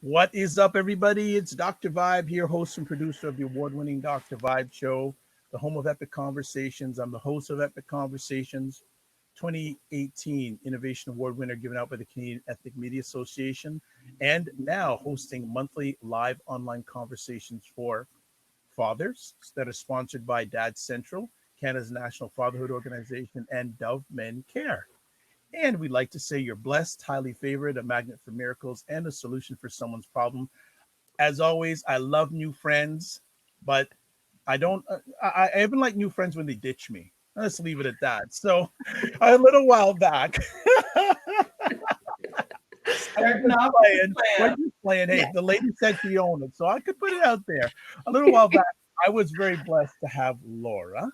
What is up, everybody? It's Dr. Vibe here, host and producer of the award-winning Dr. Vibe Show, the home of Epic Conversations. I'm the host of Epic Conversations, 2018 Innovation Award winner given out by the Canadian Ethnic Media Association, and now hosting monthly live online conversations for fathers that are sponsored by Dad Central, Canada's national fatherhood organization, and Dove Men Care. And we'd like to say you're blessed, highly favored, a magnet for miracles, and a solution for someone's problem. As always, I love new friends, but I don't. I even like new friends when they ditch me. Let's leave it at that. So, a little while back, we're just playing. Hey, the lady said she owned it, so I could put it out there. A little while back, I was very blessed to have Laura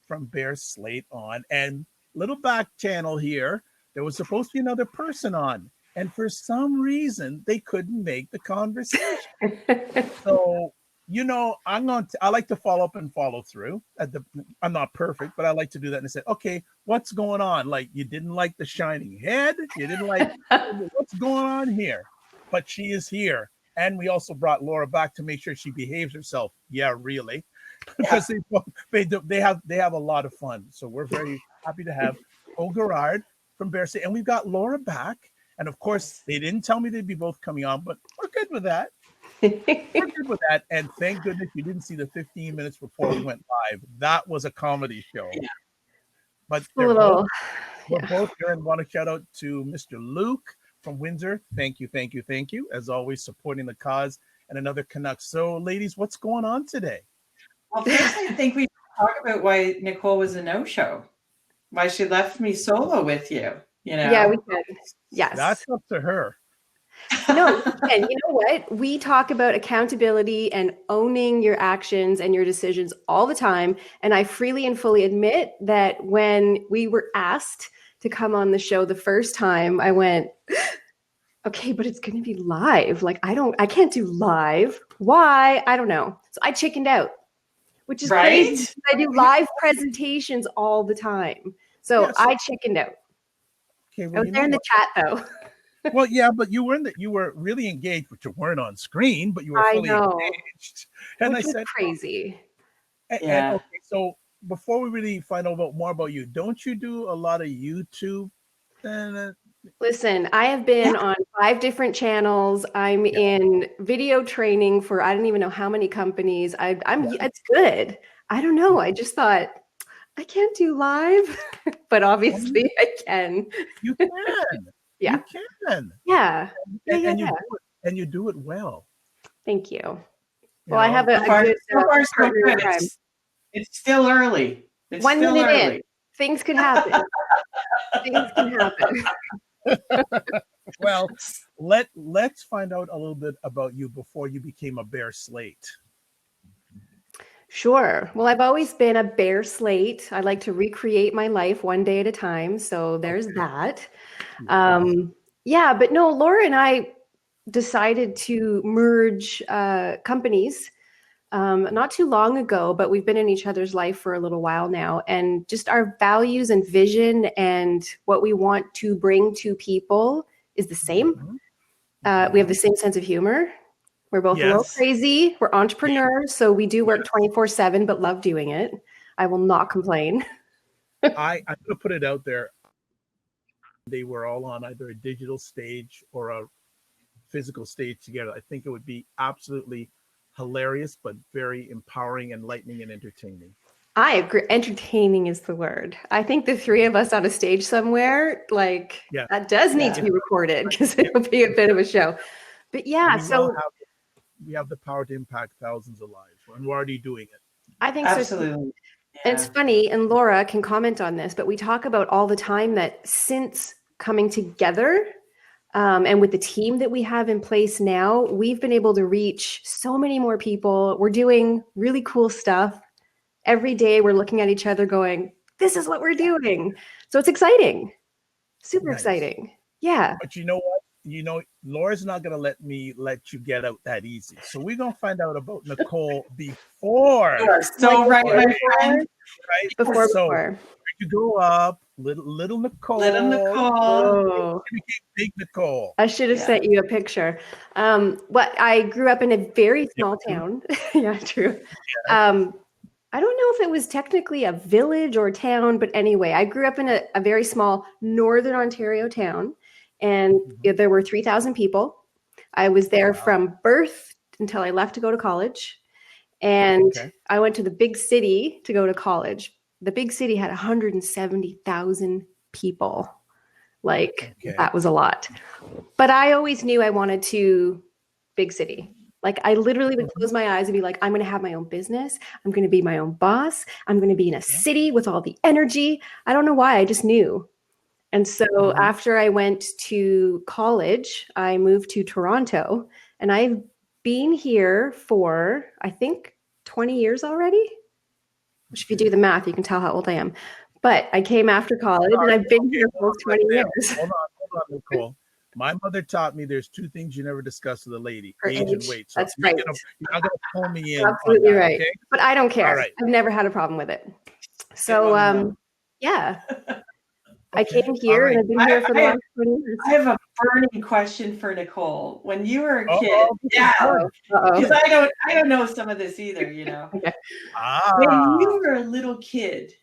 from Bear Slate on, and little back channel here. There was supposed to be another person on, and for some reason they couldn't make the conversation. So, I like to follow up and follow through. I'm not perfect, but I like to do that. And I said, okay, what's going on? Like, you didn't like the shining head? You didn't like what's going on here? But she is here. And we also brought Laura back to make sure she behaves herself. Yeah, really. Because they have a lot of fun. So we're very happy to have Gerard from Bear State. And we've got Laura back. And of course, they didn't tell me they'd be both coming on, but we're good with that. We're good with that. And thank goodness you didn't see the 15 minutes before we went live. That was a comedy show. Yeah. But we're both here, and want to shout out to Mr. Luke from Windsor. Thank you. As always, supporting the cause, and another Canucks. So, ladies, what's going on today? Well, first, I think we talk about why Nicole was a no-show, why she left me solo with you. Yeah, we could. Yes, that's up to her. No, and you know what? We talk about accountability and owning your actions and your decisions all the time. And I freely and fully admit that when we were asked to come on the show the first time, I went, okay, but it's going to be live. Like, I can't do live. Why? I don't know. So I chickened out, which is crazy. I do live presentations all the time. So I chickened out. Okay, well, I was there in the chat though. Well, yeah, but you were really engaged, but you weren't on screen, but you were fully engaged. And which was crazy. And okay, so before we really find out more about you, don't you do a lot of YouTube? Listen, I have been on 5 different channels. I'm in video training for I don't even know how many companies. It's good. I don't know. I just thought I can't do live, but obviously I can. You can. Yeah. You can. Yeah. And you do it well. Thank you. Well, I have a good partner in crime. It's still early. It's 1 still minute early. in. Things can happen. Things can happen. Well, let's find out a little bit about you before you became a Bear Slate. Sure. Well, I've always been a Bear Slate. I like to recreate my life one day at a time. So there's that. But no, Laura and I decided to merge companies not too long ago, but we've been in each other's life for a little while now. And just our values and vision and what we want to bring to people is the same. We have the same sense of humor. We're both a little crazy. We're entrepreneurs, so we do work 24/7, but love doing it. I will not complain. I'm going to put it out there. They were all on either a digital stage or a physical stage together. I think it would be absolutely hilarious, but very empowering, enlightening, and entertaining. I agree. Entertaining is the word. I think the 3 of us on a stage somewhere, that does need to be recorded because it'll be a bit of a show. But we have the power to impact thousands of lives, and we're already doing it. I think absolutely. So. Yeah. It's funny, and Laura can comment on this, but we talk about all the time that since coming together and with the team that we have in place now, we've been able to reach so many more people. We're doing really cool stuff. Every day we're looking at each other going, this is what we're doing. So it's exciting. Super exciting. Yeah. But you know what? Laura's not going to let you get out that easy. So we're going to find out about Nicole before. You are so right, my friend. Right? Before. Where you grow up, little Nicole. Little Nicole. Oh, She became big Nicole. I should have sent you a picture. I grew up in a very small town. Yeah, true. I don't know if it was technically a village or town, but anyway, I grew up in a very small Northern Ontario town, and there were 3,000 people. I was there from birth until I left to go to college. And I went to the big city to go to college. The big city had 170,000 people. Like, that was a lot. But I always knew I wanted to big city. Like, I literally would close my eyes and be like, I'm going to have my own business. I'm going to be my own boss. I'm going to be in a city with all the energy. I don't know why. I just knew. And so after I went to college, I moved to Toronto, and I've been here for, I think, 20 years already. Which, if you do the math, you can tell how old I am. But I came after college, and I've been here for 20 years. Hold on, Nicole. My mother taught me there's two things you never discuss with a lady: age and weight. So that's right. You're not going to pull me in. Absolutely on that, right. okay? But I don't care. All right. I've never had a problem with it. So, yeah. I came here and I've been here for the last 20 years. I have a burning question for Nicole. When you were a kid, because I don't know some of this either, you know. When you were a little kid,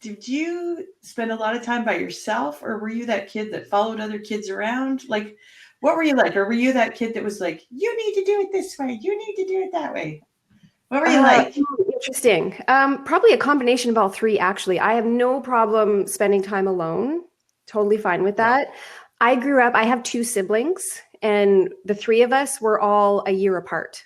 did you spend a lot of time by yourself, or were you that kid that followed other kids around? Like, what were you like? Or were you that kid that was like, you need to do it this way, you need to do it that way? What were you like? Interesting. Probably a combination of all three, actually. I have no problem spending time alone. Totally fine with that. I grew up, I have two siblings, and the three of us were all a year apart.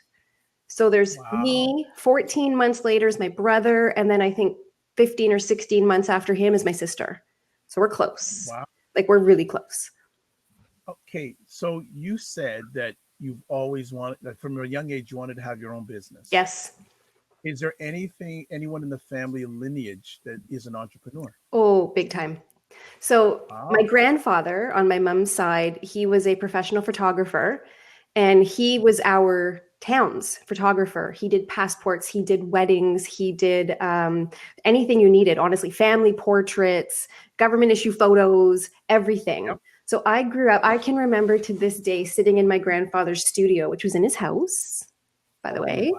So there's me, 14 months later is my brother, and then I think 15 or 16 months after him is my sister. So we're close. Like, we're really close. Okay. So you said that you've always wanted, like, from a young age, you wanted to have your own business. Yes. Is there anyone in the family lineage that is an entrepreneur? Oh, big time. So my grandfather on my mom's side, he was a professional photographer, and he was our town's photographer. He did passports, he did weddings, he did anything you needed, honestly, family portraits, government issue photos, everything. So I grew up, I can remember to this day sitting in my grandfather's studio, which was in his house, by the way,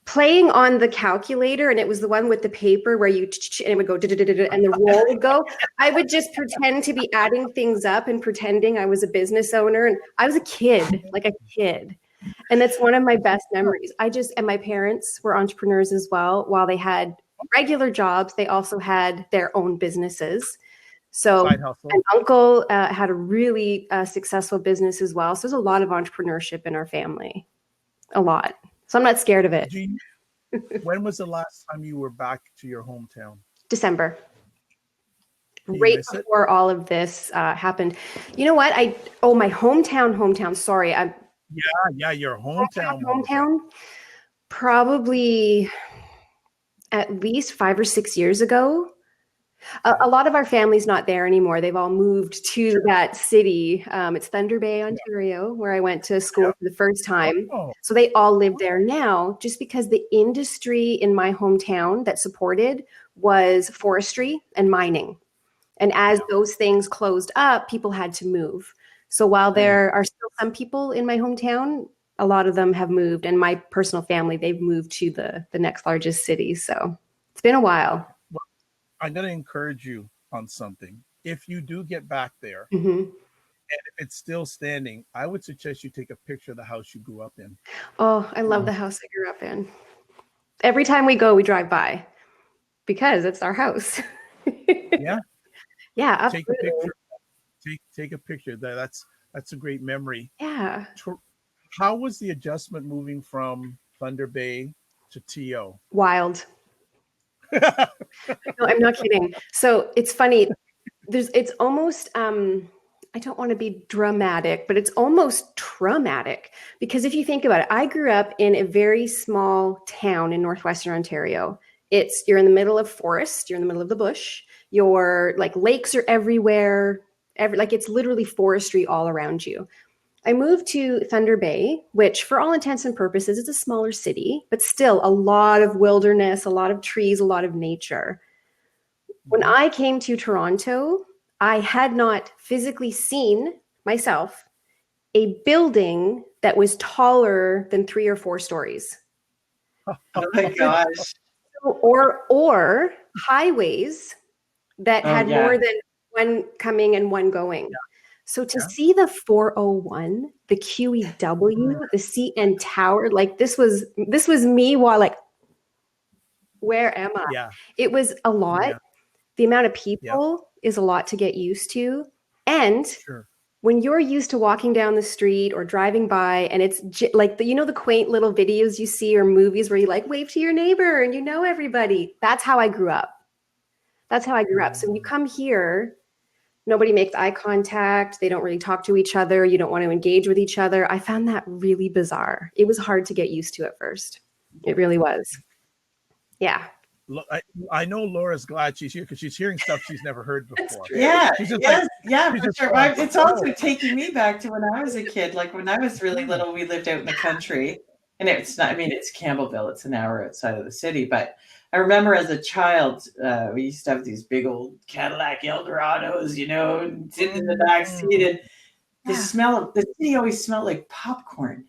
playing on the calculator, and it was the one with the paper where you, and it would go, and the roll would go. I would just pretend to be adding things up and pretending I was a business owner. And I was a kid, like a kid. And that's one of my best memories. And my parents were entrepreneurs as well. While they had regular jobs, they also had their own businesses. So an uncle had a really successful business as well. So there's a lot of entrepreneurship in our family, a lot. So I'm not scared of it. When was the last time you were back to your hometown? December. Right before all of this happened. You know what? My hometown. Sorry. Your hometown. Probably at least 5 or 6 years ago. A lot of our family's not there anymore. They've all moved to that city. It's Thunder Bay, Ontario, where I went to school for the first time. So they all live there now, just because the industry in my hometown that supported was forestry and mining. And as those things closed up, people had to move. So while there are still some people in my hometown, a lot of them have moved. And my personal family, they've moved to the next largest city. So it's been a while. I'm going to encourage you on something. If you do get back there, and if it's still standing, I would suggest you take a picture of the house you grew up in. Oh, I love the house I grew up in. Every time we go, we drive by because it's our house. Yeah, absolutely. Take a picture. Take a picture. That's a great memory. Yeah. How was the adjustment moving from Thunder Bay to TO? Wild. No, I'm not kidding. So it's funny. It's almost, I don't want to be dramatic, but it's almost traumatic, because if you think about it, I grew up in a very small town in Northwestern Ontario. You're in the middle of forest, you're in the middle of the bush, your like lakes are everywhere. It's literally forestry all around you. I moved to Thunder Bay, which for all intents and purposes is a smaller city, but still a lot of wilderness, a lot of trees, a lot of nature. When I came to Toronto, I had not physically seen myself a building that was taller than 3 or 4 stories. Oh my gosh. Or highways that had more than one coming and one going. Yeah. So to see the 401, the QEW, the CN Tower, like this was me while like, where am I? Yeah. It was a lot. Yeah. The amount of people is a lot to get used to. And when you're used to walking down the street or driving by and it's like, the quaint little videos you see or movies where you like wave to your neighbor and you know everybody. That's how I grew up. So when you come here, nobody makes eye contact. They don't really talk to each other. You don't want to engage with each other. I found that really bizarre. It was hard to get used to at first. It really was. Yeah. I know Laura's glad she's here because she's hearing stuff she's never heard before. Yeah, for sure. It's also taking me back to when I was a kid. Like when I was really little, we lived out in the country, and it's not. I mean, it's Campbellville. It's an hour outside of the city. But I remember as a child, we used to have these big old Cadillac Eldorados, and sitting in the back seat, and the smell of the city always smelled like popcorn.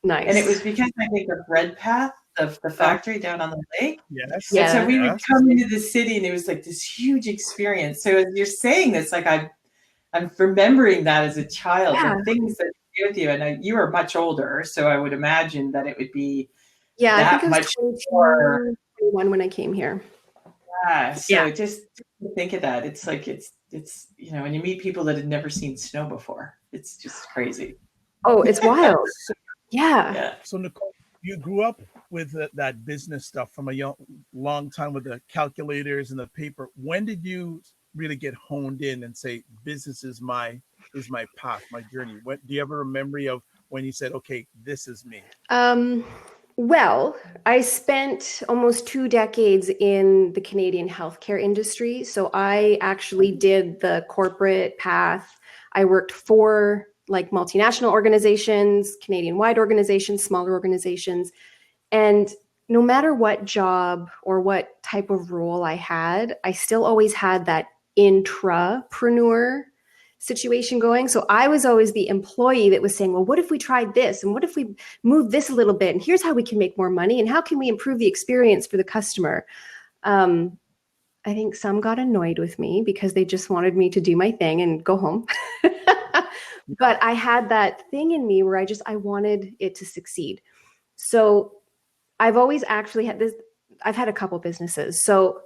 Nice. And it was because I think of Red Path, the factory down on the lake. Yes. And so we would come into the city and it was like this huge experience. So as you're saying this, like I'm remembering that as a child and things that do with you. And you were much older, so I would imagine that it would be I think it was 21 when I came here. Yeah. So just think of that. It's like it's when you meet people that had never seen snow before, it's just crazy. Oh, it's wild. Yeah. So Nicole, you grew up with that business stuff from a long time with the calculators and the paper. When did you really get honed in and say, business is my path, my journey? What do you ever remember of when you said, okay, this is me? Well, I spent almost 2 decades in the Canadian healthcare industry. So I actually did the corporate path. I worked for like multinational organizations, Canadian-wide organizations, smaller organizations. And no matter what job or what type of role I had, I still always had that intrapreneur situation going. So I was always the employee that was saying, well, what if we tried this? And what if we move this a little bit? And here's how we can make more money. And how can we improve the experience for the customer? I think some got annoyed with me because they just wanted me to do my thing and go home. But I had that thing in me where I wanted it to succeed. So I've always actually had this, I've had a couple businesses. So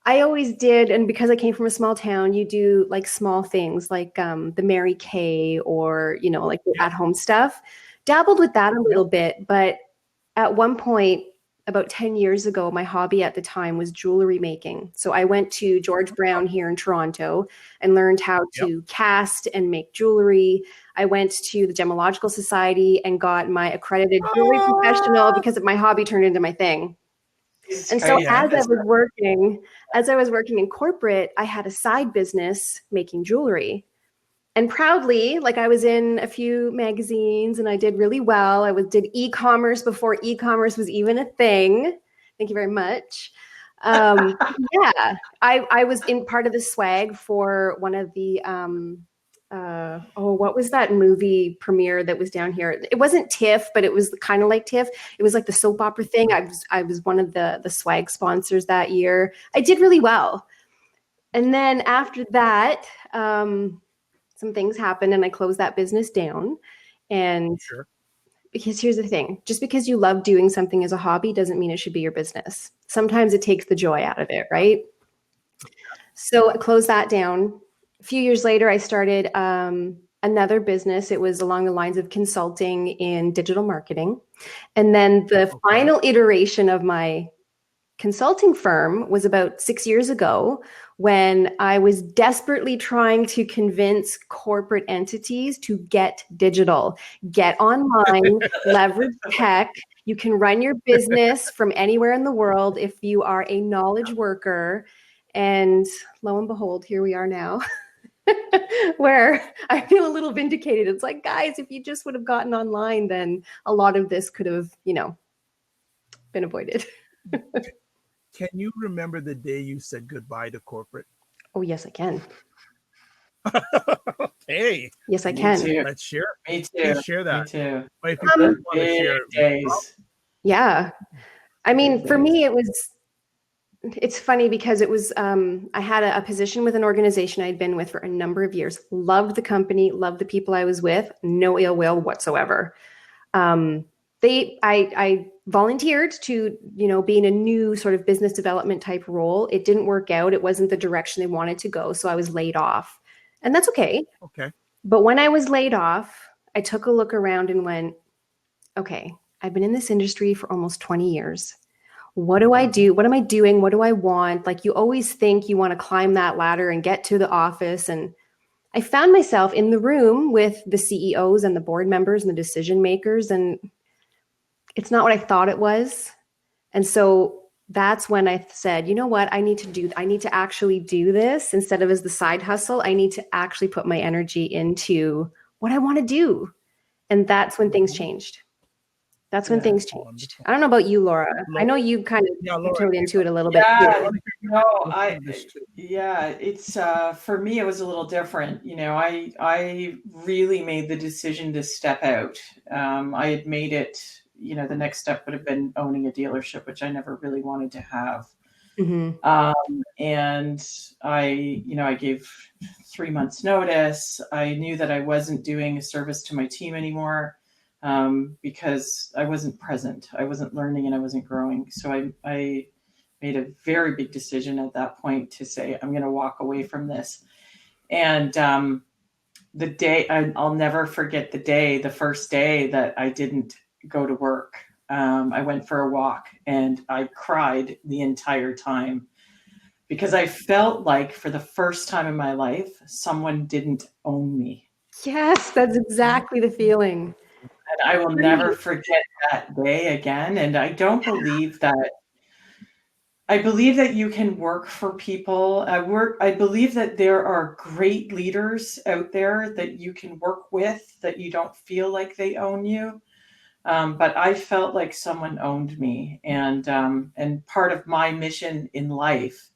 I always did, and because I came from a small town, you do like small things like the Mary Kay or, like the at-home stuff. Dabbled with that a little bit, but at one point, about 10 years ago, my hobby at the time was jewelry making. So I went to George Brown here in Toronto and learned how to cast and make jewelry. I went to the Gemological Society and got my accredited jewelry professional because my hobby turned into my thing. And so as I was working in corporate, I had a side business making jewelry. And proudly, like I was in a few magazines and I did really well. I did e-commerce before e-commerce was even a thing. Thank you very much. I was in part of the swag for one of the, what was that movie premiere that was down here? It wasn't TIFF, but it was kind of like TIFF. It was like the soap opera thing. I was one of the swag sponsors that year. I did really well. And then after that, some things happened and I closed that business down. And because here's the thing, just because you love doing something as a hobby doesn't mean it should be your business. Sometimes it takes the joy out of it, right? So I closed that down. A few years later, I started another business. It was along the lines of consulting in digital marketing. And then the final iteration of my consulting firm was about 6 years ago when I was desperately trying to convince corporate entities to get digital, get online, leverage tech. You can run your business from anywhere in the world if you are a knowledge worker. And lo and behold, here we are now. Where I feel a little vindicated. It's like, guys, if you just would have gotten online, then a lot of this could have, been avoided. Can you remember the day you said goodbye to corporate? Oh, yes, I can. Hey. Yes, I can. Let's share. Me too. Please share that. Me too. But if you don't want to share it, days. Yeah. I mean, for me, it's funny because it was, I had a position with an organization I'd been with for a number of years, loved the company, loved the people I was with, no ill will whatsoever. I volunteered to, be in a new sort of business development type role. It didn't work out. It wasn't the direction they wanted to go. So I was laid off, and that's okay. Okay. But when I was laid off, I took a look around and went, okay, I've been in this industry for almost 20 years. What do I do? What am I doing? What do I want? Like, you always think you want to climb that ladder and get to the office. And I found myself in the room with the CEOs and the board members and the decision makers, and it's not what I thought it was. And so that's when I said, you know what, I need to actually do this instead of as the side hustle. I need to actually put my energy into what I want to do. And that's when things changed. That's when things changed. Wonderful. I don't know about you, Laura. I know you kind of thrown into it a little bit. No, it's for me, it was a little different. I really made the decision to step out. I had made it, the next step would have been owning a dealership, which I never really wanted to have. Mm-hmm. And I gave 3 months notice. I knew that I wasn't doing a service to my team anymore. Because I wasn't present, I wasn't learning, and I wasn't growing. So I made a very big decision at that point to say, I'm going to walk away from this. And the day, I'll never forget the first day that I didn't go to work. I went for a walk and I cried the entire time because I felt like for the first time in my life, someone didn't own me. Yes, that's exactly the feeling. And I will never forget that day again. And I don't believe that. I believe that you can work for people. I believe that there are great leaders out there that you can work with, that you don't feel like they own you. But I felt like someone owned me. And part of my mission in life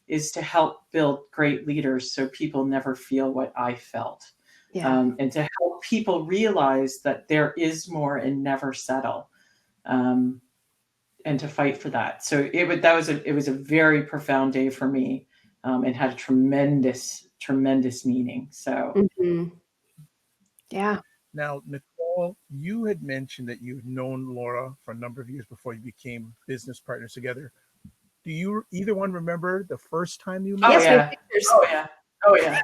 is to help build great leaders so people never feel what I felt. Yeah. And to help people realize that there is more and never settle, and to fight for that. So it was a very profound day for me, and had a tremendous meaning. So, yeah. Now, Nicole, you had mentioned that you've known Laura for a number of years before you became business partners together. Do you either one remember the first time you met? Oh, yeah. Oh yeah.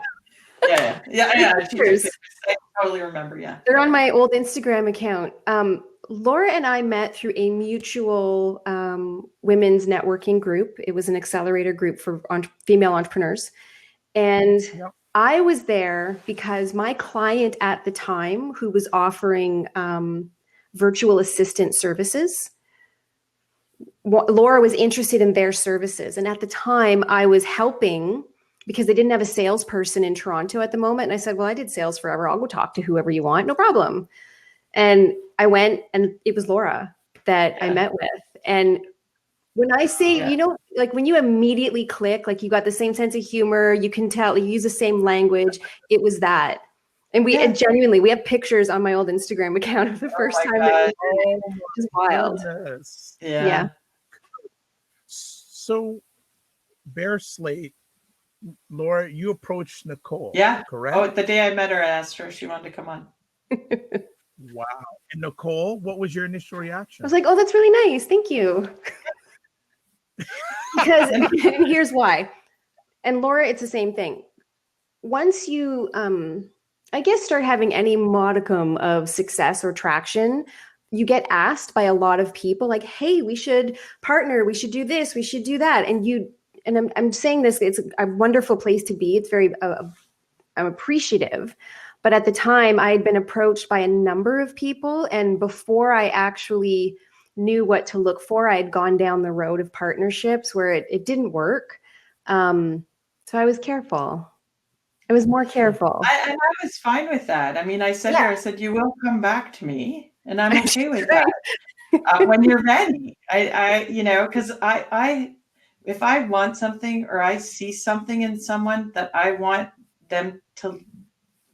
Yeah. I totally remember. Yeah. They're on my old Instagram account. Laura and I met through a mutual women's networking group. It was an accelerator group for female entrepreneurs. And I was there because my client at the time, who was offering virtual assistant services, Laura was interested in their services. And at the time I was helping because they didn't have a salesperson in Toronto at the moment. And I said, well, I did sales forever. I'll go talk to whoever you want. No problem. And I went, and it was Laura that I met with. And when I say, like when you immediately click, like you got the same sense of humor, you can tell you use the same language. It was that. And we genuinely, we have pictures on my old Instagram account of the first time that we met. Just wild. Yeah. So Bear Slate, Laura, you approached Nicole. Yeah. Correct? Oh, the day I met her, I asked her if she wanted to come on. Wow. And Nicole, what was your initial reaction? I was like, oh, that's really nice. Thank you. Because, and here's why. And Laura, it's the same thing. Once you, I guess, start having any modicum of success or traction, you get asked by a lot of people like, hey, we should partner. We should do this. We should do that. And I'm saying this, it's a wonderful place to be. It's very, I'm appreciative. But at the time I had been approached by a number of people. And before I actually knew what to look for, I had gone down the road of partnerships where it didn't work. So I was careful. I was more careful. And I was fine with that. I mean, I said to her, I said, you will come back to me. And I'm okay with that when you're ready. Because I if I want something or I see something in someone that I want them to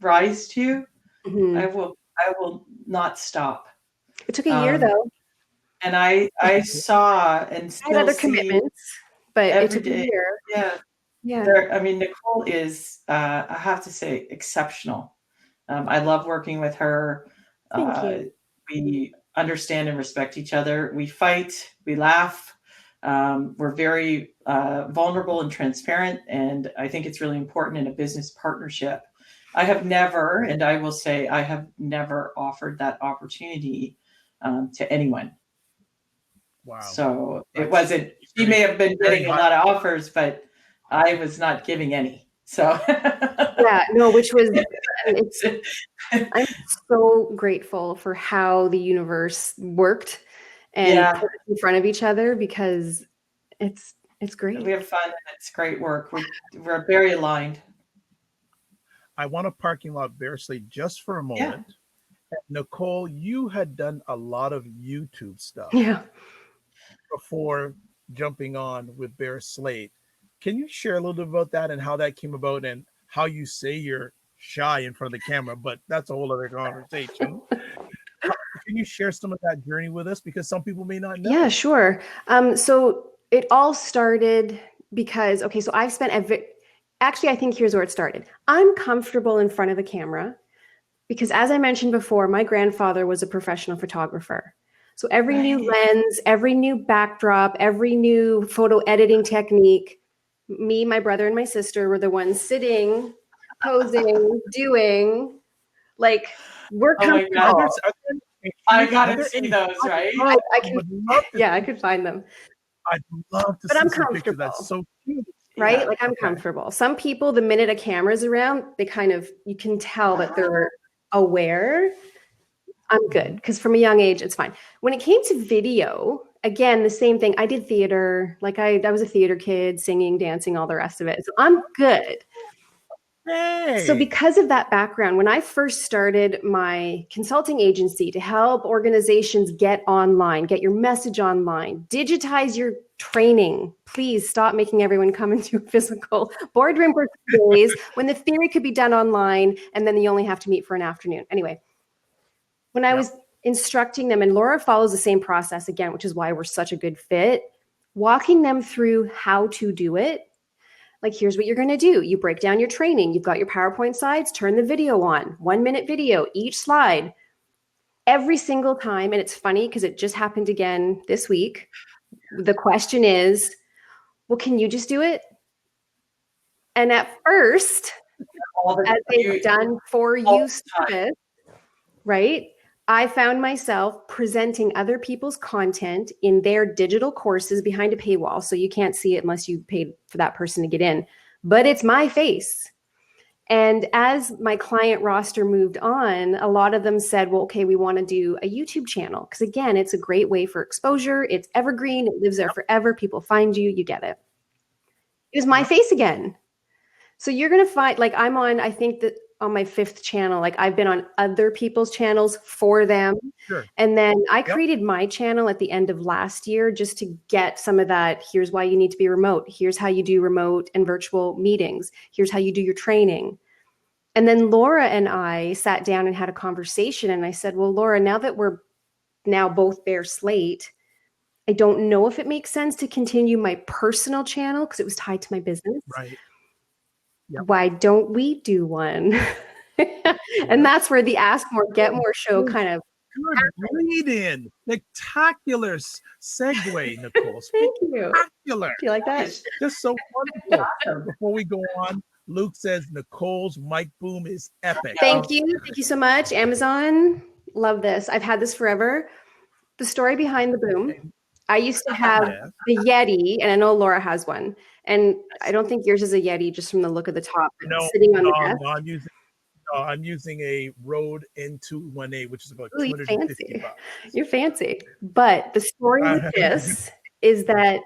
rise to, I will not stop. It took a year though. And I saw and still I had other see commitments, but it took day. a year. Yeah. I mean, Nicole is, I have to say, exceptional. I love working with her. Thank you. We understand and respect each other. We fight, we laugh. We're very vulnerable and transparent. And I think it's really important in a business partnership. I have never, and I will say, I have never offered that opportunity to anyone. Wow. So it wasn't, she may have been getting a lot of offers, but I was not giving any. So yeah, no, which was, I'm so grateful for how the universe worked and put us in front of each other, because it's great. We have fun and it's great work. We're very aligned. I want to parking lot Bear Slate just for a moment. Yeah. Nicole, you had done a lot of YouTube stuff. Yeah. Before jumping on with Bear Slate. Can you share a little bit about that and how that came about and how you say you're shy in front of the camera, but that's a whole other conversation. Can you share some of that journey with us? Because some people may not know. Yeah, sure. So it all started because, okay, so I've spent actually, I think here's where it started. I'm comfortable in front of a camera because, as I mentioned before, my grandfather was a professional photographer. So every new lens, every new backdrop, every new photo editing technique, me, my brother, and my sister were the ones sitting, posing, doing, like, we're comfortable. I gotta see those, right? I could find them. I'd love to see some pictures. That's so cute. Right? Like, I'm comfortable. Some people, the minute a camera's around, they kind of, you can tell that they're aware. I'm good, because from a young age, it's fine. When it came to video, again, the same thing. I did theater. Like, I was a theater kid, singing, dancing, all the rest of it. So I'm good. Hey. So because of that background, when I first started my consulting agency to help organizations get online, get your message online, digitize your training, please stop making everyone come into a physical boardroom for 2 days when the theory could be done online, and then you only have to meet for an afternoon. Anyway, when I was instructing them, and Laura follows the same process again, which is why we're such a good fit, walking them through how to do it. Like, here's what you're going to do. You break down your training. You've got your PowerPoint slides, turn the video on, 1-minute video, each slide, every single time. And it's funny because it just happened again this week. The question is, well, can you just do it? And at first, as they've done for you service, right? I found myself presenting other people's content in their digital courses behind a paywall. So you can't see it unless you paid for that person to get in, but it's my face. And as my client roster moved on, a lot of them said, well, okay, we want to do a YouTube channel. Because again, it's a great way for exposure. It's evergreen. It lives there forever. People find you, you get it. It was my face again. So you're going to find, like, I'm on, I think that on my 5th channel, like, I've been on other people's channels for them. Sure. And then I created my channel at the end of last year just to get some of that. Here's why you need to be remote. Here's how you do remote and virtual meetings. Here's how you do your training. And then Laura and I sat down and had a conversation. And I said, well, Laura, now that we're now both Bear Slate, I don't know if it makes sense to continue my personal channel because it was tied to my business. Right. Yep. Why don't we do one? And that's where the Ask More, Get More show kind of. Good lead-in. Spectacular segue, Nicole. Thank you. Spectacular. Do you like that? Just so wonderful. Before we go on, Luke says Nicole's mic boom is epic. Thank you. Thank you so much. Amazon. Love this. I've had this forever. The story behind the boom. I used to have the Yeti, and I know Laura has one. And I don't think yours is a Yeti just from the look of the top. Sitting on the desk. I'm using a Rode N218, which is about $250. You're fancy. But the story with this is that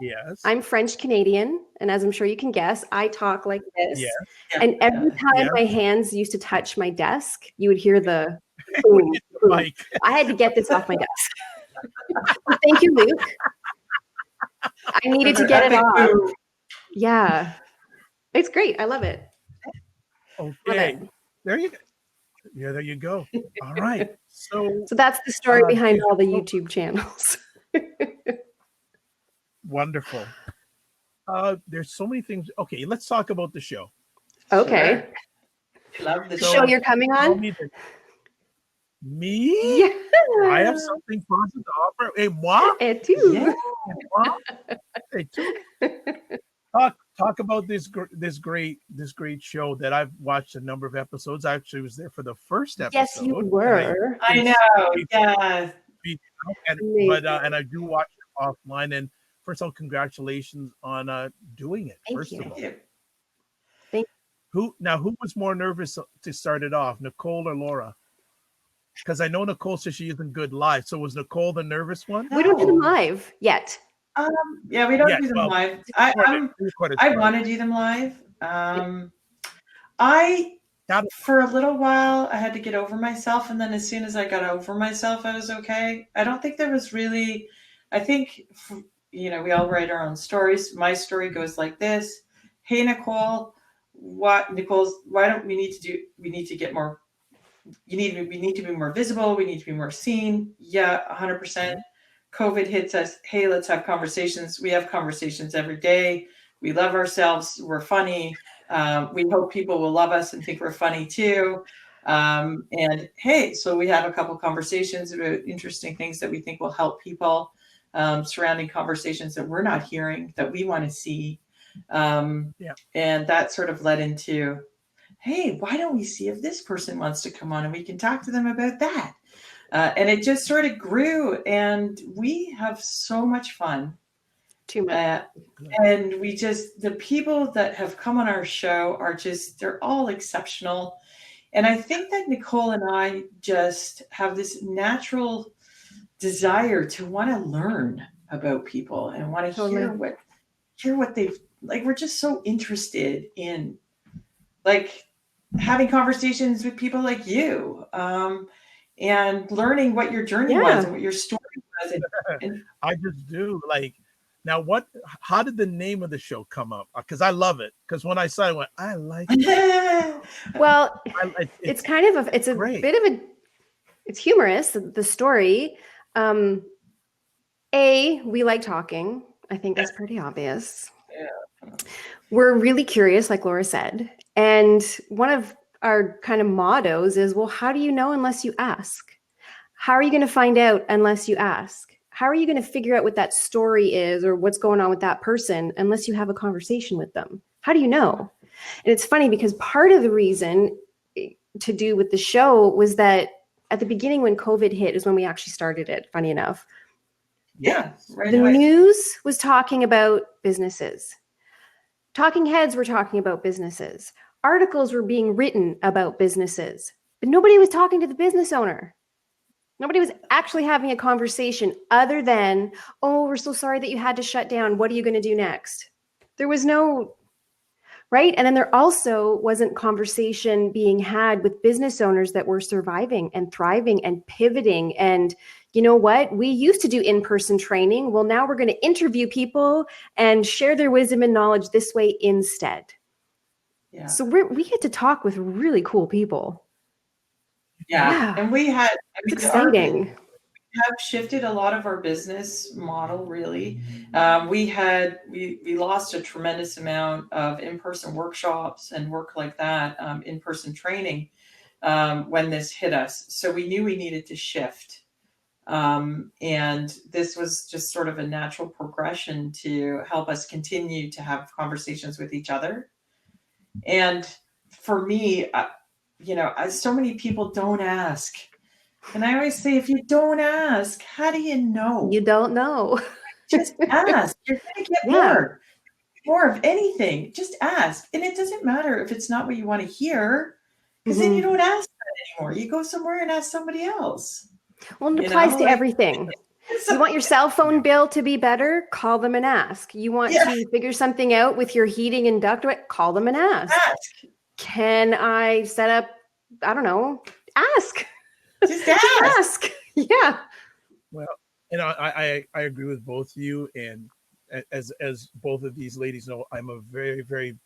I'm French Canadian, and as I'm sure you can guess, I talk like this. Yes. And every time my hands used to touch my desk, you would hear the boom, boom. I had to get this off my desk. Thank you, Luke. I needed to get it off. Yeah. It's great. I love it. Okay. Love it. There you go. Yeah, there you go. All right. So that's the story behind all the YouTube channels. Wonderful. There's so many things. Okay, let's talk about the show. Okay. Sure. Love the show you're coming on. Me? Yeah. I have something positive to offer. Hey, moi? Et tu. Yeah. Hey, tu. Talk about this great show that I've watched a number of episodes. I actually was there for the first episode. Yes, you were. I know. Yeah. And I do watch it offline. And first of all, congratulations on doing it. Thank you. Of all. Thank you. Who was more nervous to start it off, Nicole or Laura? Because I know Nicole says she isn't good live. So was Nicole the nervous one? We don't do them live yet. Yeah, we don't do them live. I want to do them live. For a little while, I had to get over myself. And then as soon as I got over myself, I was okay. I don't think there was really, I think, we all write our own stories. My story goes like this. Hey, Nicole, why don't we need to get more, we need to be more visible. We need to be more seen. Yeah, 100%. COVID hits us. Hey, let's have conversations. We have conversations every day. We love ourselves. We're funny. We hope people will love us and think we're funny too. And hey, so we have a couple conversations about interesting things that we think will help people, surrounding conversations that we're not hearing, that we want to see. And that sort of led into, hey, why don't we see if this person wants to come on and we can talk to them about that? And it just sort of grew, and we have so much fun. Too much. And the people that have come on our show they're all exceptional. And I think that Nicole and I just have this natural desire to want to learn about people and want to hear what they've, like, we're just so interested in, like, having conversations with people like you. And learning what your journey was and what your story was. And I just do. Like, now how did the name of the show come up? Because I love it. Because when I saw it, I went, I like it. Well, it's kind of it's a great. Bit of it's humorous, the story. We like talking. I think that's pretty obvious. Yeah. We're really curious, like Laura said. And one of our kind of mottos is, well, how do you know unless you ask? How are you going to find out unless you ask? How are you going to figure out what that story is or what's going on with that person unless you have a conversation with them? How do you know? And it's funny because part of the reason to do with the show was that at the beginning when COVID hit is when we actually started it, funny enough. Yeah. Right the news was talking about businesses. Talking heads were talking about businesses. Articles were being written about businesses, but nobody was talking to the business owner. Nobody was actually having a conversation other than, oh, we're so sorry that you had to shut down. What are you going to do next? There was no, right? And then there also wasn't conversation being had with business owners that were surviving and thriving and pivoting. And you know what? We used to do in-person training. Well, now we're going to interview people and share their wisdom and knowledge this way instead. Yeah. So we get to talk with really cool people. Yeah. And we had, it's exciting. We have shifted a lot of our business model, really. We lost a tremendous amount of in-person workshops and work like that, in-person training, when this hit us. So we knew we needed to shift. And this was just sort of a natural progression to help us continue to have conversations with each other. And for me, so many people don't ask. And I always say, if you don't ask, how do you know? You don't know. Just ask. You're going to get more of anything. Just ask. And it doesn't matter if it's not what you want to hear, because then you don't ask that anymore. You go somewhere and ask somebody else. Well, it applies to everything. You want your cell phone bill to be better? Call them and ask. You want to figure something out with your heating and ductwork? Call them and ask. Can I set up, I don't know, ask. Just ask. Yeah. Well, I agree with both of you. And as both of these ladies know, I'm a very, very,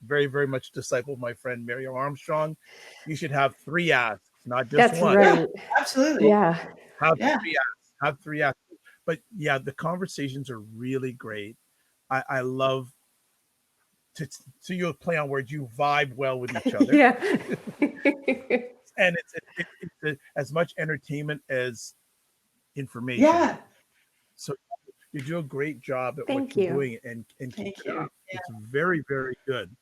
very, very much disciple of my friend Mary Armstrong. You should have 3 asks, not just That's one. right. Yeah, absolutely. Yeah. Have 3 asks. Have 3 asks. But yeah, the conversations are really great. I love to you play on words. You vibe well with each other. Yeah. And it's as much entertainment as information. Yeah. So you do a great job at Thank what you're you. doing, and Thank keep it you. up. It's very, very good.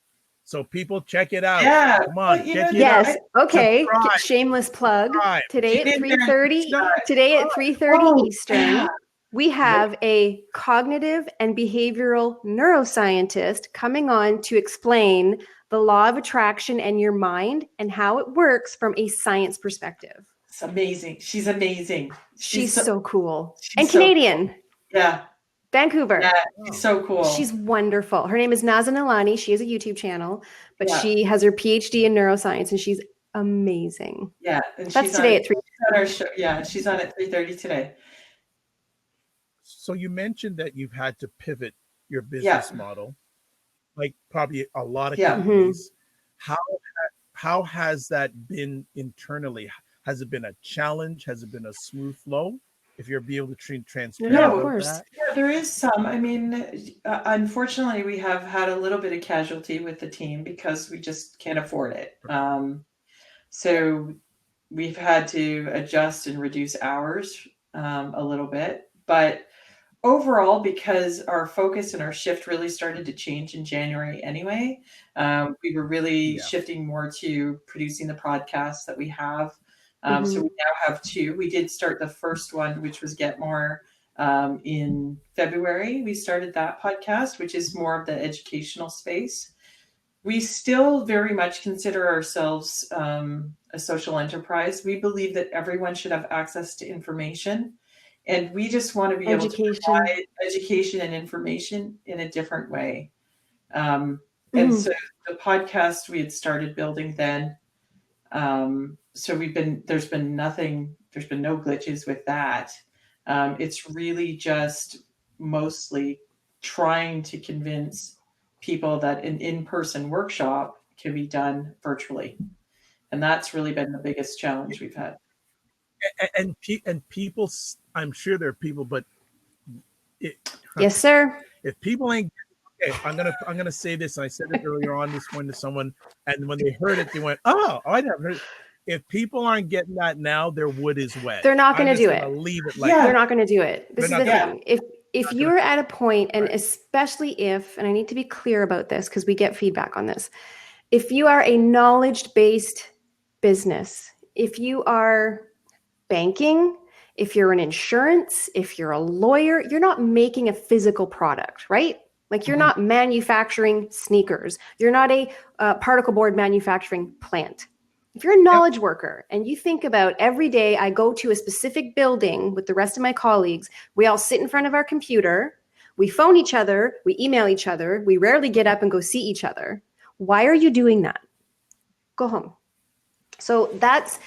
So people, check it out. Yeah. Come on, Well, check it Yes. out. Okay. Subscribe. Shameless plug. Subscribe. Today Get at in there and 3:30. subscribe. Today at 3:30 Oh, Eastern. yeah. We have a cognitive and behavioral neuroscientist coming on to explain the law of attraction and your mind and how it works from a science perspective. It's amazing. She's amazing. She's so cool. She's And so Canadian. Cool. Yeah. Vancouver. Yeah, she's so cool. She's wonderful. Her name is Nazan Alani. She has a YouTube channel, but Yeah. she has her PhD in neuroscience, and she's amazing. Yeah, and That's today at 3. She's on our show. Yeah, she's on at 3:30 today. So you mentioned that you've had to pivot your business model, like probably a lot of companies. How has that been internally? Has it been a challenge? Has it been a smooth flow? If you're be able to treat transparent about that. Yeah, there is some. I mean, unfortunately, we have had a little bit of casualty with the team because we just can't afford it. So we've had to adjust and reduce hours a little bit, but overall, because our focus and our shift really started to change in January anyway, we were really shifting more to producing the podcasts that we have. So we now have 2. We did start the first one, which was Get More, in February. We started that podcast, which is more of the educational space. We still very much consider ourselves a social enterprise. We believe that everyone should have access to information. And we just want to be able to provide education and information in a different way. And so the podcast we had started building then. So there's been no glitches with that. It's really just mostly trying to convince people that an in-person workshop can be done virtually. And that's really been the biggest challenge we've had. And people, I'm sure there are people, but yes, sir. If people ain't okay, I'm gonna say this. And I said it earlier on this morning to someone, and when they heard it, they went, "Oh, I never heard it." If people aren't getting that now, their wood is wet. They're not going to do it. Leave it like they're not going to do it. This is the thing. If you're at a point, and especially if, and I need to be clear about this because we get feedback on this, if you are a knowledge-based business, if you are banking, if you're an insurance, if you're a lawyer, you're not making a physical product, right? Like you're not manufacturing sneakers. You're not a particle board manufacturing plant. If you're a knowledge worker and you think about every day I go to a specific building with the rest of my colleagues, we all sit in front of our computer, we phone each other, we email each other, we rarely get up and go see each other. Why are you doing that? Go home. So that's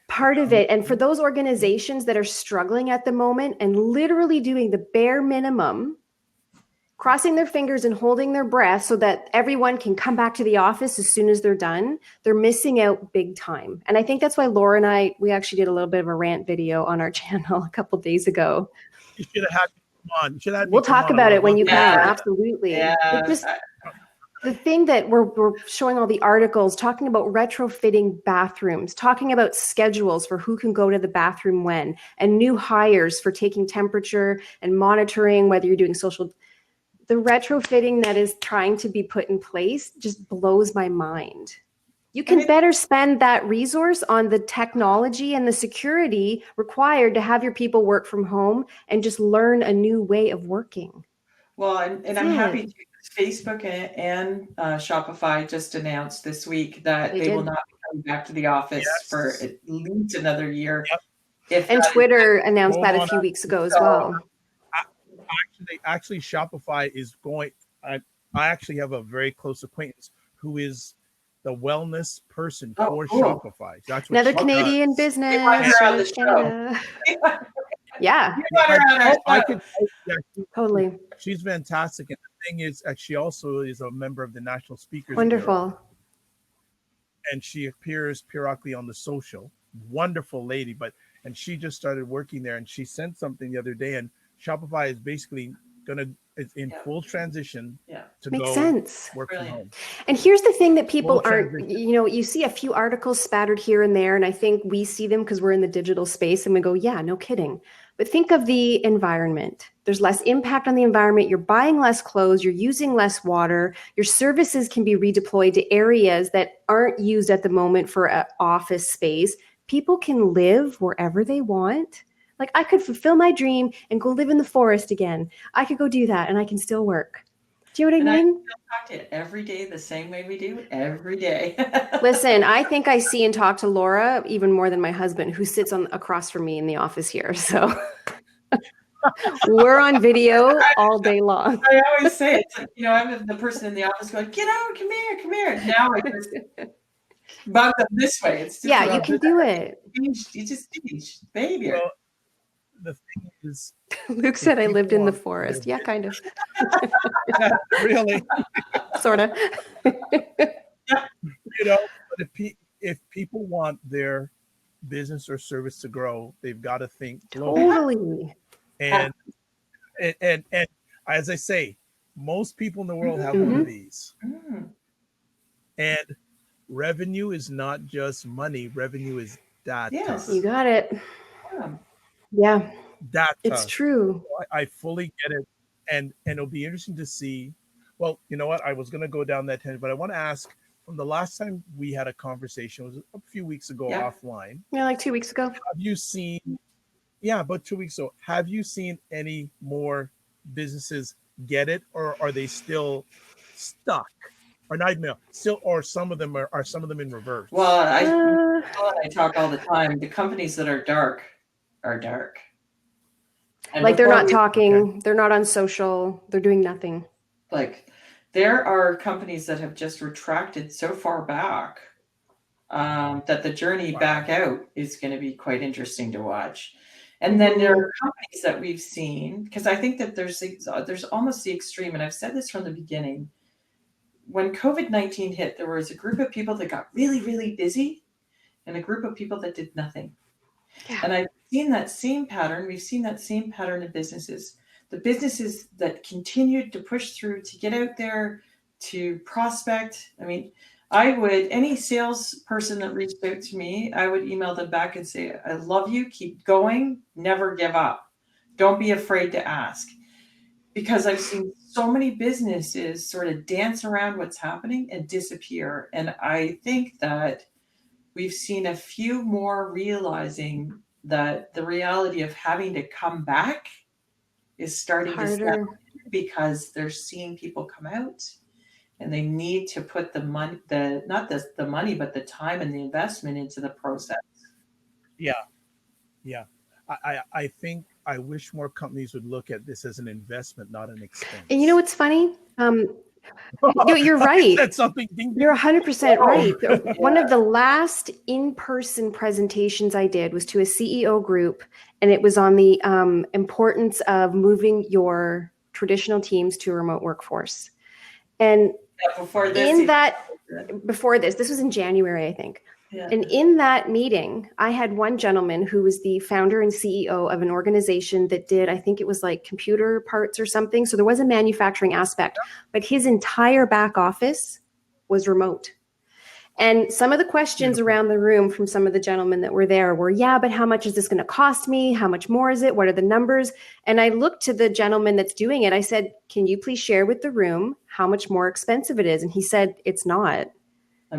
part of it. And for those organizations that are struggling at the moment and literally doing the bare minimum, crossing their fingers and holding their breath so that everyone can come back to the office as soon as they're done, they're missing out big time. And I think that's why Laura and we actually did a little bit of a rant video on our channel a couple of days ago. You should have had me come on. We'll talk about it when you come. Absolutely. It's just the thing that we're showing all the articles, talking about retrofitting bathrooms, talking about schedules for who can go to the bathroom when, and new hires for taking temperature and monitoring whether you're doing social. The retrofitting that is trying to be put in place just blows my mind. You can better spend that resource on the technology and the security required to have your people work from home and just learn a new way of working. Well, and I'm happy to. Facebook and Shopify just announced this week that they will not be coming back to the office for at least another year. And Twitter announced that a few weeks ago as well. Actually, Shopify is going. I actually have a very close acquaintance who is the wellness person for Shopify. That's what another Canadian business. Yeah. Totally. She's fantastic. And the thing is, she also is a member of the National Speakers Wonderful. Bureau, and she appears periodically on The Social. Wonderful lady, and she just started working there, and she sent something the other day, and Shopify is basically it's in full transition to Makes go sense. work from home. And here's the thing that people aren't, you see a few articles spattered here and there, and I think we see them because we're in the digital space and we go, yeah, no kidding. But think of the environment. There's less impact on the environment. You're buying less clothes. You're using less water. Your services can be redeployed to areas that aren't used at the moment for an office space. People can live wherever they want. Like I could fulfill my dream and go live in the forest again. I could go do that and I can still work. Do you know what I mean? I talk to it every day the same way we do every day. Listen, I think I see and talk to Laura even more than my husband, who sits across from me in the office here. So we're on video all day long. I always say it's like, I'm the person in the office going, get out, come here. Now I just bug them this way. It's just you can do it. You just change behavior. Well, the thing is, Luke said I lived in the forest. Yeah, kind of. Really? Sort of. But if people want their business or service to grow, they've got to think globally. Totally. And as I say, most people in the world have one of these. And revenue is not just money. Revenue is data. Yes, you got it. Yeah. Data. It's true. I fully get it. And it'll be interesting to see. Well, you know what? I was going to go down that tangent, but I want to ask, from the last time we had a conversation, it was a few weeks ago offline. Yeah, like 2 weeks ago. Have you seen, about 2 weeks ago, have you seen any more businesses get it, or are they still stuck? Or not even still, or some of them are in reverse? Well, I talk all the time. The companies that are dark are dark. And like they're not talking, they're not on social, they're doing nothing. Like there are companies that have just retracted so far back that the journey back out is going to be quite interesting to watch. And then there are companies that we've seen, because I think that there's almost the extreme, and I've said this from the beginning. When COVID-19 hit, there was a group of people that got really, really busy and a group of people that did nothing. Yeah. And I've seen that same pattern. We've seen that same pattern in businesses. The businesses that continued to push through, to get out there, to prospect. I mean, any salesperson that reached out to me, I would email them back and say, I love you, keep going, never give up. Don't be afraid to ask. Because I've seen so many businesses sort of dance around what's happening and disappear. And I think that we've seen a few more realizing that the reality of having to come back is starting to step in, because they're seeing people come out and they need to put the money, not the money, but the time and the investment into the process. Yeah. I think I wish more companies would look at this as an investment, not an expense. And you know what's funny? You're right. That's something. You're 100% right. Yeah. One of the last in-person presentations I did was to a CEO group, and it was on the importance of moving your traditional teams to a remote workforce. And before this was in January, I think. Yeah. And in that meeting, I had one gentleman who was the founder and CEO of an organization that did, I think it was like computer parts or something. So there was a manufacturing aspect, but his entire back office was remote. And some of the questions around the room from some of the gentlemen that were there were, but how much is this going to cost me? How much more is it? What are the numbers? And I looked to the gentleman that's doing it. I said, can you please share with the room how much more expensive it is? And he said, it's not.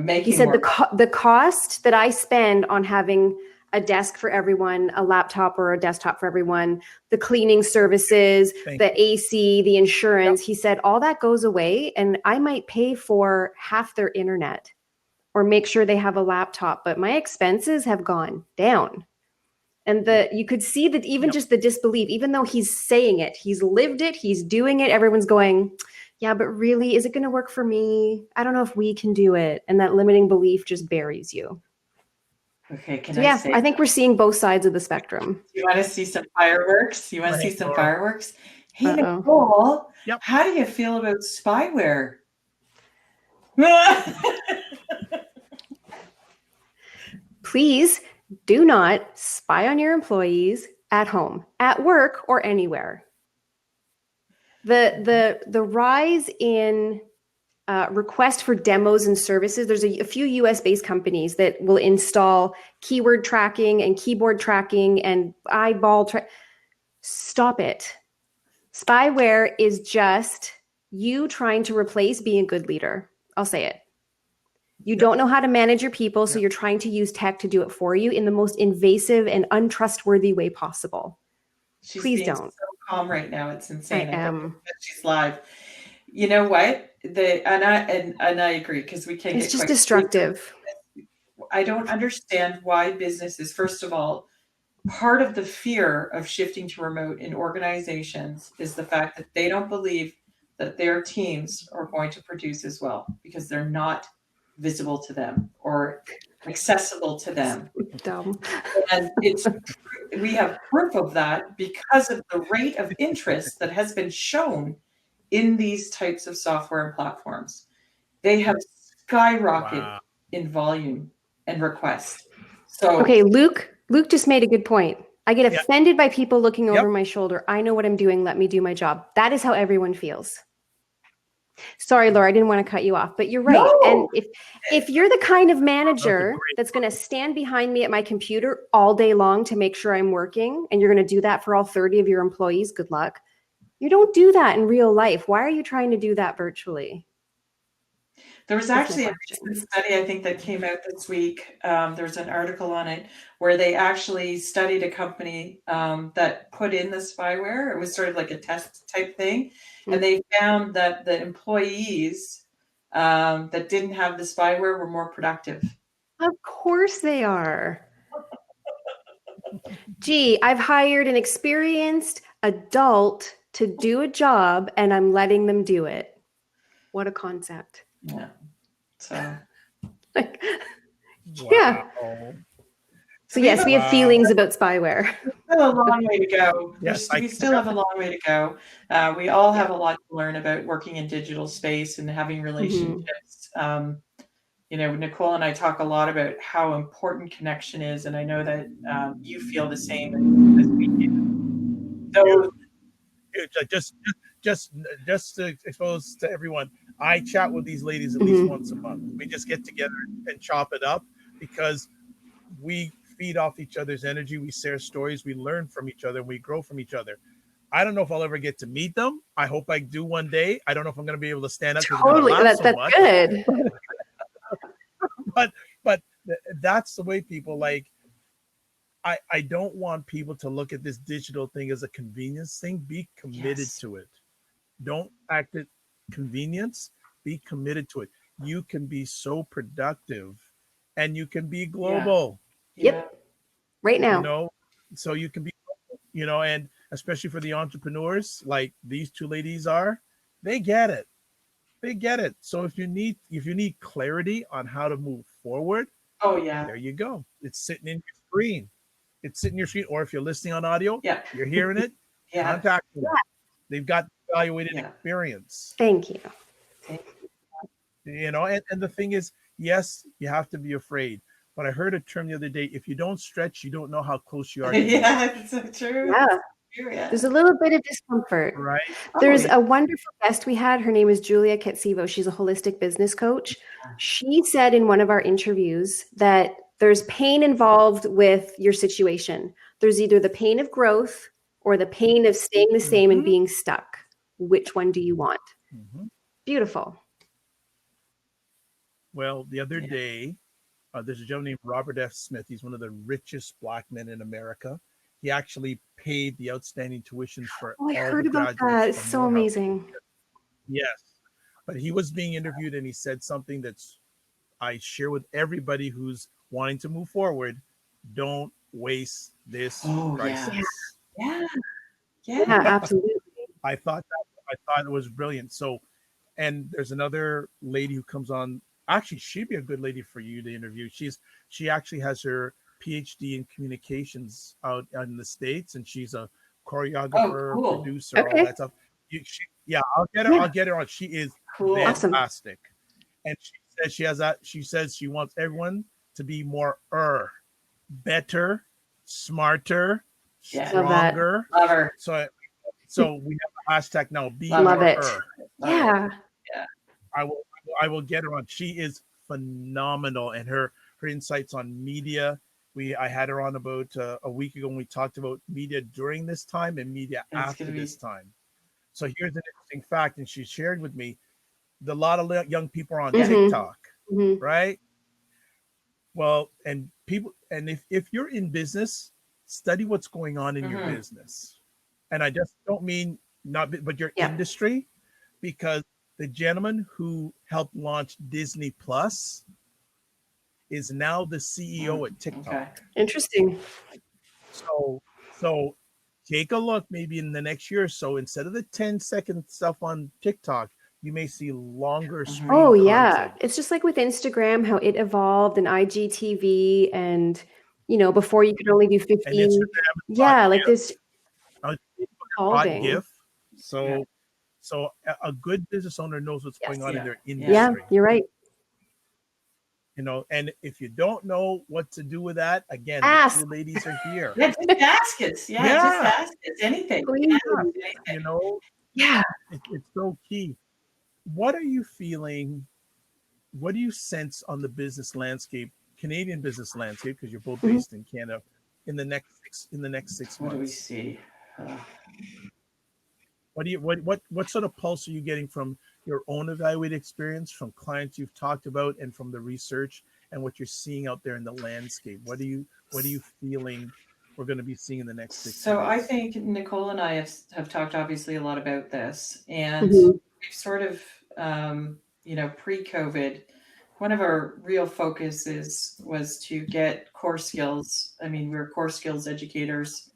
He said the cost that I spend on having a desk for everyone, a laptop or a desktop for everyone, the cleaning services, the AC, the insurance, he said all that goes away, and I might pay for half their internet or make sure they have a laptop, but my expenses have gone down. And you could see that even just the disbelief, even though he's saying it, he's lived it, he's doing it, everyone's going, yeah, but really, is it going to work for me? I don't know if we can do it. And that limiting belief just buries you. Okay, can So, I yeah, say? I think we're seeing both sides of the spectrum. You want to see some fireworks? You want to see some fireworks? Hey, Nicole, how do you feel about spyware? Please do not spy on your employees at home, at work, or anywhere. The rise in request for demos and services. There's a few US-based companies that will install keyword tracking and keyboard tracking and eyeball Stop it. Spyware is just you trying to replace being a good leader. I'll say it. You don't know how to manage your people, so you're trying to use tech to do it for you in the most invasive and untrustworthy way possible. Please don't. So calm right now. It's insane. I am. She's live. You know what? And I agree, because we can't. It's just destructive. I don't understand why businesses, first of all, part of the fear of shifting to remote in organizations is the fact that they don't believe that their teams are going to produce as well, because they're not visible to them or accessible to them. Dumb. And we have proof of that because of the rate of interest that has been shown in these types of software and platforms. They have skyrocketed in volume and request. So okay, Luke just made a good point. I get offended by people looking over my shoulder. I know what I'm doing. Let me do my job. That is how everyone feels. Sorry, Laura, I didn't want to cut you off, but you're right. No. And if you're the kind of manager that's going to stand behind me at my computer all day long to make sure I'm working, and you're going to do that for all 30 of your employees, good luck. You don't do that in real life. Why are you trying to do that virtually? There was actually a recent study, I think, that came out this week. There's an article on it where they actually studied a company that put in the spyware. It was sort of like a test type thing. Mm-hmm. And they found that the employees that didn't have the spyware were more productive. Of course they are. Gee, I've hired an experienced adult to do a job and I'm letting them do it. What a concept. Yeah. So, like, yeah. So yes, we have feelings about spyware. Still a long way to go. Yes, we still have a long way to go. We all have a lot to learn about working in digital space and having relationships. Mm-hmm. You know, Nicole and I talk a lot about how important connection is, and I know that you feel the same as we do. So, just to expose to everyone, I chat with these ladies at least once a month. We just get together and chop it up because we feed off each other's energy. We share stories. We learn from each other. We grow from each other. I don't know if I'll ever get to meet them. I hope I do one day. I don't know if I'm going to be able to stand up. Totally, that's good. but that's the way people like. I don't want people to look at this digital thing as a convenience thing. Be committed to it. Don't act it convenience. Be committed to it. You can be so productive, and you can be global. Yep. Right now. You know, so you can be, you know, and especially for the entrepreneurs like these two ladies are, they get it. They get it. So if you need clarity on how to move forward, there you go. It's sitting in your screen. It's sitting in your screen. Or if you're listening on audio, you're hearing it, contact them. They've got evaluated experience. Thank you. You know, and the thing is, yes, you have to be afraid. But I heard a term the other day, if you don't stretch, you don't know how close you are to it's so true. Yeah. There's a little bit of discomfort. Right. There's a wonderful guest we had. Her name is Julia Ketsivo. She's a holistic business coach. She said in one of our interviews that there's pain involved with your situation. There's either the pain of growth or the pain of staying the same and being stuck. Which one do you want? Beautiful. Well, the other day, there's a gentleman named Robert F. Smith. He's one of the richest Black men in America. He actually paid the outstanding tuitions for all the graduates. I heard about that. It's so amazing. Yes. But he was being interviewed and he said something that's I share with everybody who's wanting to move forward. Don't waste this crisis. Yeah, absolutely. I thought it was brilliant. So, and there's another lady who comes on actually, she'd be a good lady for you to interview. She actually has her PhD in communications out in the States, and she's a choreographer, cool. producer, all that stuff. I'll get her on. She is fantastic. And she says she wants everyone to be more better, smarter, stronger. Love her. So we have a hashtag now. Be Love more it. Yeah. I will get her on. She is phenomenal, and her insights on media. I had her on about a week ago when we talked about media during this time and media after this time. So here's an interesting fact, and she shared with me a lot of young people are on TikTok, right? Well, and if you're in business, study what's going on in your business. And I just don't mean but your industry, because the gentleman who helped launch Disney Plus is now the CEO at TikTok. Okay. Interesting. So take a look maybe in the next year or so. Instead of the 10-second stuff on TikTok, you may see longer stream content. It's just like with Instagram, how it evolved, and IGTV, and before you could only do 15. Like this hot GIF. So a good business owner knows what's going on in their industry. Yeah, you're right. And if you don't know what to do with that, again, ask. The two ladies are here. Just ask us. Just ask us anything. It's so key. What are you feeling? What do you sense on the business landscape, Canadian business landscape, because you're both based in Canada, in the next 6 months? What do we see? What sort of pulse are you getting from your own evaluated experience, from clients you've talked about, and from the research and what you're seeing out there in the landscape? What are you feeling we're going to be seeing in the next 6 months? So I think Nicole and I have talked obviously a lot about this, and we've sort of pre-COVID, one of our real focuses was to get core skills. I mean, we're core skills educators.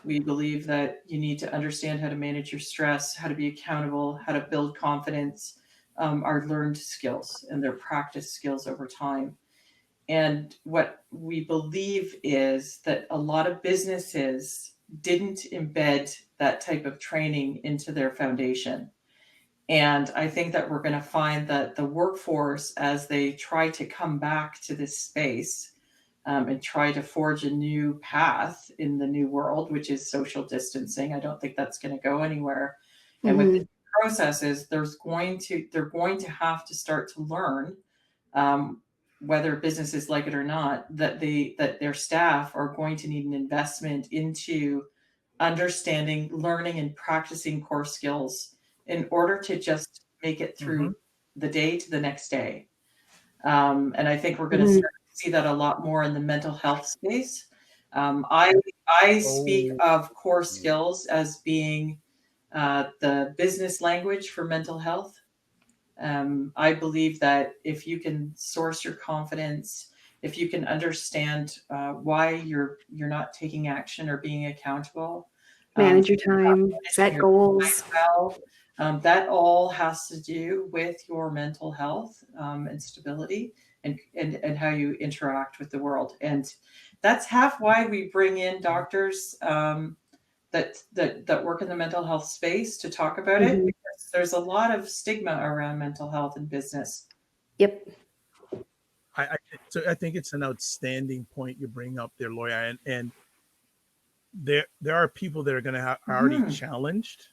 We believe that you need to understand how to manage your stress, how to be accountable, how to build confidence, are learned skills, and they're practice skills over time. And what we believe is that a lot of businesses didn't embed that type of training into their foundation. And I think that we're going to find that the workforce, as they try to come back to this space, and try to forge a new path in the new world, which is social distancing. I don't think that's going to go anywhere. And with the processes, they're going to have to start to learn, whether businesses like it or not, that their staff are going to need an investment into understanding, learning, and practicing core skills in order to just make it through the day to the next day. And I think we're going to start see that a lot more in the mental health space. I speak of core skills as being the business language for mental health. I believe that if you can source your confidence, if you can understand why you're not taking action or being accountable, manage your time, set goals. That all has to do with your mental health and stability. And how you interact with the world. And that's half why we bring in doctors that work in the mental health space to talk about it, because there's a lot of stigma around mental health in business. Yep. I think it's an outstanding point you bring up there, Loya. And there are people that are going to have already challenged.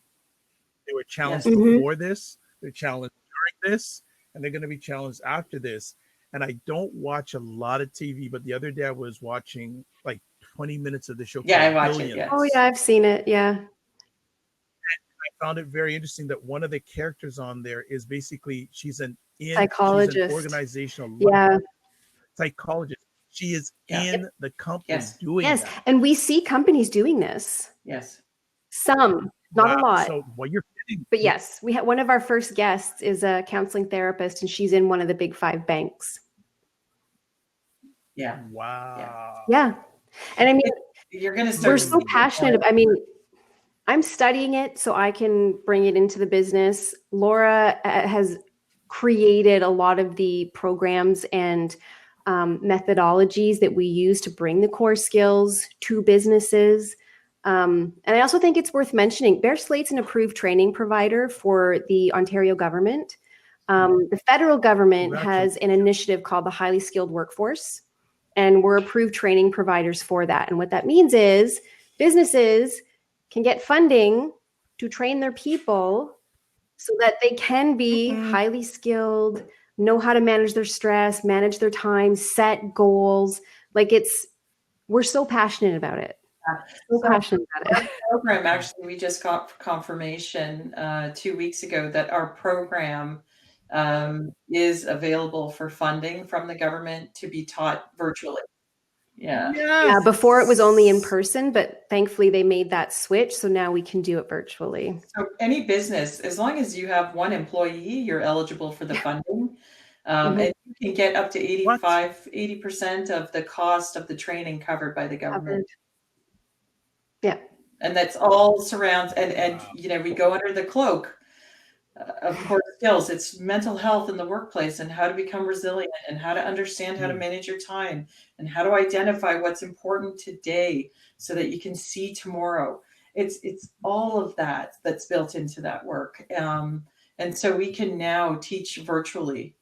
They were challenged before this. They're challenged during this, and they're going to be challenged after this. And I don't watch a lot of TV, but the other day I was watching like 20 minutes of the show. Yeah, I watch it. Yes. Oh yeah, I've seen it. Yeah. And I found it very interesting that one of the characters on there is basically she's an psychologist, she's an organizational psychologist. She is in the company doing that. And we see companies doing this. Yes. Some, not a lot. So what you're getting, but yes, we had one of our first guests is a counseling therapist, and she's in one of the big 5 banks. Yeah. Wow. Yeah. And I mean, you're going to start. We're so passionate. I mean, I'm studying it so I can bring it into the business. Laura has created a lot of the programs and methodologies that we use to bring the core skills to businesses. And I also think it's worth mentioning, Bear Slate's an approved training provider for the Ontario government. The federal government has an initiative called the Highly Skilled Workforce, and we're approved training providers for that. And what that means is businesses can get funding to train their people so that they can be highly skilled, know how to manage their stress, manage their time, set goals. Like we're so passionate about it. So passionate about it. Program, actually, we just got confirmation 2 weeks ago that our program is available for funding from the government to be taught virtually. Yeah. Yes. Yeah, before it was only in person, but thankfully they made that switch. So now we can do it virtually. So any business, as long as you have one employee, you're eligible for the funding. And you can get up to 80% of the cost of the training covered by the government. Yeah. And that's all surrounds, and you know, we go under the cloak of core skills. It's mental health in the workplace and how to become resilient and how to understand how to manage your time and how to identify what's important today so that you can see tomorrow. It's all of that that's built into that work. And so we can now teach virtually.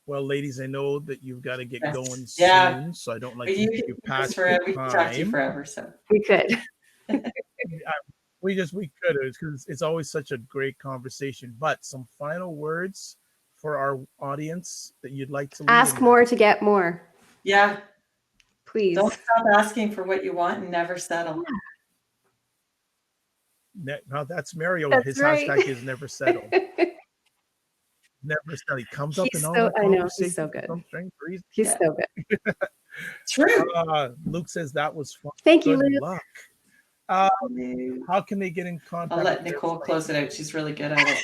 Well, ladies, I know that you've got to get going soon, so I don't like to keep you past the time. We could talk to you forever, so we could. We could, because it's always such a great conversation. But some final words for our audience that you'd like to leave ask more to get more. Yeah, please. Don't stop asking for what you want and never settle. Now that's Mario. That's his right. hashtag is never settle. Never settle. He comes up in all the I know, he's so good. He's so good. True. Luke says that was fun. Thank you, Good Luke. luck. How can they get in contact? I'll let Nicole close it out. She's really good at it.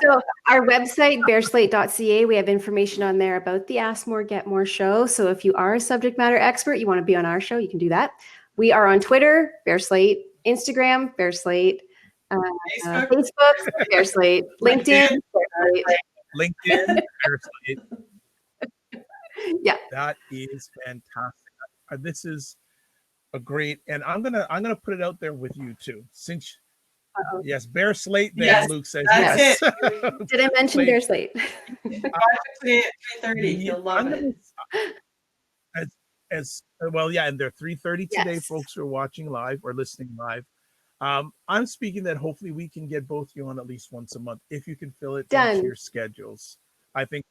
So our website, bearslate.ca, we have information on there about the Ask More, Get More show. So if you are a subject matter expert, you want to be on our show, you can do that. We are on Twitter, Bear Slate, Instagram, Bear Slate, Facebook, Bear Slate, LinkedIn, Bear Slate. LinkedIn, Bear Slate. Yeah. That is fantastic. This is a great, and I'm gonna put it out there with you too. Since yes, Bear Slate. Then yes, Luke says yes. Did I mention Bear Slate? 3:30. You'll love it. As well, yeah, and they're 3:30 today, folks who are watching live or listening live. I'm speaking that hopefully we can get both you on at least once a month if you can fill it into your schedules. I think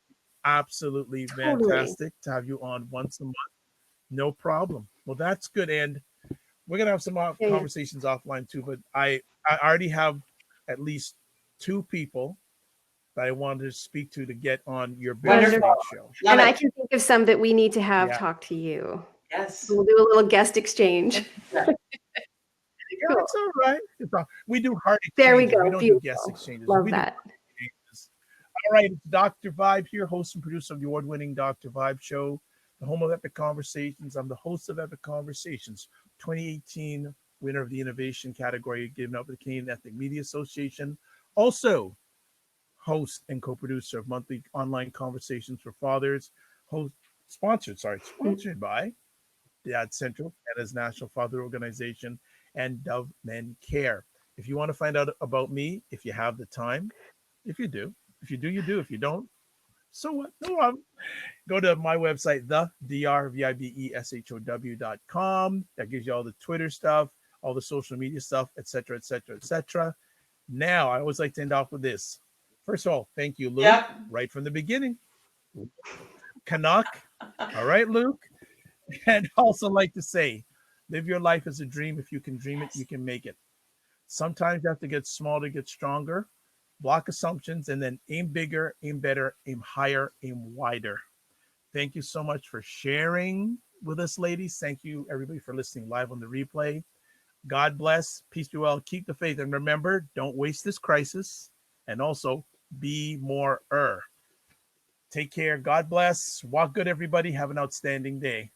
absolutely fantastic to have you on once a month. No problem. Well, that's good. And we're going to have some conversations offline too, but I already have at least 2 people that I wanted to speak to get on your Bear Slate show. And I can think of some that we need to have talk to you. Yes. We'll do a little guest exchange. Yeah, cool. That's all right. We do hard exchanges. There we go. We don't do guest exchanges. Love that. All right. It's Dr. Vibe here, host and producer of the award-winning Dr. Vibe show, the home of Epic Conversations. I'm the host of Epic Conversations, 2018 winner of the innovation category given out by the Canadian Ethnic Media Association. Also, host and co-producer of monthly online conversations for fathers. Sponsored by Dad Central, Canada's National Father Organization, and Dove Men Care. If you want to find out about me, if you have the time, if you do, you do. If you don't, so what? No problem. Go to my website, thedrvibeshow.com. That gives you all the Twitter stuff, all the social media stuff, etc., etc., etc. Now, I always like to end off with this. First of all, thank you, Luke, right from the beginning. Canuck. All right, Luke. And also like to say, live your life as a dream. If you can dream it, you can make it. Sometimes you have to get small to get stronger. Block assumptions and then aim bigger, aim better, aim higher, aim wider. Thank you so much for sharing with us, ladies. Thank you, everybody, for listening live on the replay. God bless. Peace be well. Keep the faith. And remember, don't waste this crisis. And also, be more. Take care. God bless. Walk good, everybody. Have an outstanding day.